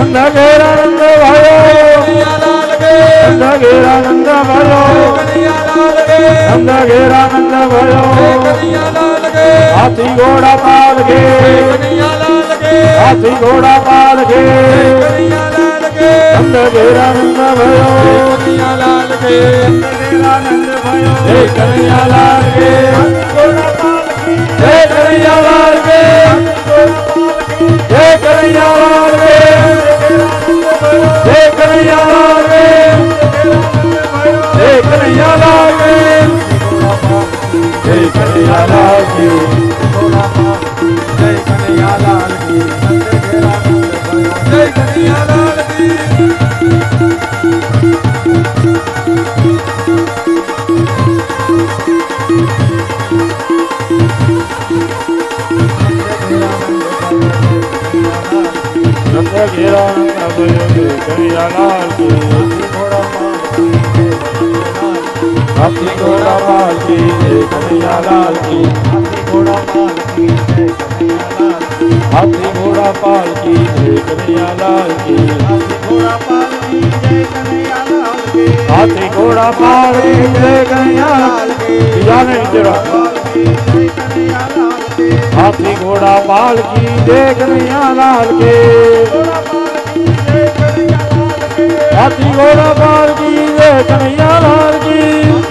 नंद घेरा नंद भयो नंद घेरा नंद भयो नंद घेरा नंद भयो हाथी घोड़ा पाल के हाथी घोड़ा पाल के नंद घेरा नंद भयो जय कन्हैया लाल के जय कन्हैया लाल के जय कन्हैया लाल के जय कन्हैया लाल के जय कन्हैया लाल के जय कन्हैया लाल की जय कन्हैया लाल की जय कन्हैया लाल की नंद घेरा नंद भयो जय कन्हैया लाल की हाथी घोड़ा पाल की जय कन्हैया लाल की हाथी घोड़ा पाल की जय कन्हैया लाल की हाथी घोड़ा पाल की जय कन्हैया लाल की जाने तेरा हाथी घोड़ा पाल की जय कन्हैया लाल के हाथी घोड़ा पाल की जय कन्हैया लाल की